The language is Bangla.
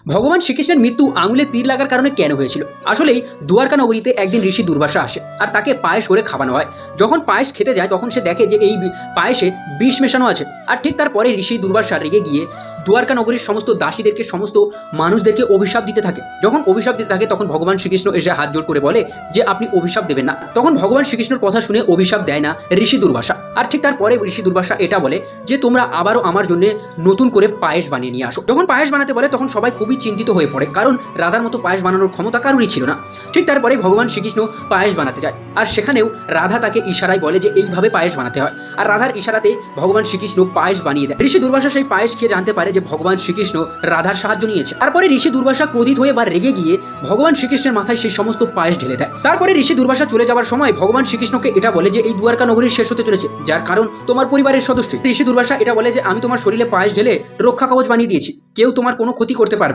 ভগবান শ্রীকৃষ্ণের মৃত্যু আঙুলে তীর লাগার কারণে কেন হয়েছিল? আসলেই দুয়ারকা নগরীতে একদিন ঋষি দুর্বাসা আসে আর তাকে পায়েস করে খাওয়ানো হয়। যখন পায়েস খেতে যায় তখন সে দেখে যে এই পায়েসে বিষ মেশানো আছে। আর ঠিক তারপরে ঋষি দুর্বাসা রেগে গিয়ে দুয়ারকা নগরীর সমস্ত দাসীদেরকে, সমস্ত মানুষদেরকে অভিশাপ দিতে থাকে। যখন অভিশাপ দিতে থাকে তখন ভগবান শ্রীকৃষ্ণ এসে হাত জোড় করে বলে যে আপনি অভিশাপ দেবেন না। তখন ভগবান শ্রীকৃষ্ণের কথা শুনে অভিশাপ দেয় না ঋষি দুর্বাসা। আর ঠিক তারপরে ঋষি দুর্বাসা এটা বলে যে তোমরা আবারও আমার জন্য নতুন করে পায়েস বানিয়ে নিয়ে আসো। যখন পায়েস বানাতে বলে তখন সবাই খুবই চিন্তিত হয়ে পড়ে, কারণ রাধার মতো পায়েস বানানোর ক্ষমতা কারোরই ছিল না। ঠিক তারপরে ভগবান শ্রীকৃষ্ণ পায়েস বানাতে যায়, আর সেখানেও রাধা তাকে ইশারায় বলে যে এইভাবে পায়েস বানাতে হয়। আর রাধার ইশারাতে ভগবান শ্রীকৃষ্ণ পায়েস বানিয়ে দেয়। ঋষি দুর্বাসা সেই পায়েস খেয়ে জানতে পারে যে ভগবান শ্রীকৃষ্ণ রাধার সাহায্য নিয়েছে। তারপরে ঋষি দুর্বাসা ক্রোধিত হয়ে বা রেগে গিয়ে ভগবান শ্রীকৃষ্ণের মাথায় সেই সমস্ত পায়েস ঢেলে দেয়। তারপরে ঋষি দুর্বাসা চলে যাওয়ার সময় ভগবান শ্রীকৃষ্ণকে এটা বলে যে এই দুয়ারকা নগরীর শেষ হতে চলেছে, যার কারণ তোমার পরিবারের সদস্য। ঋষি দুর্বাসা এটা বলে যে আমি তোমার শরীরে পায়েস ঢেলে রক্ষা কবচ বানিয়ে দিয়েছি, কেউ তোমার কোনো ক্ষতি করতে পারবে না।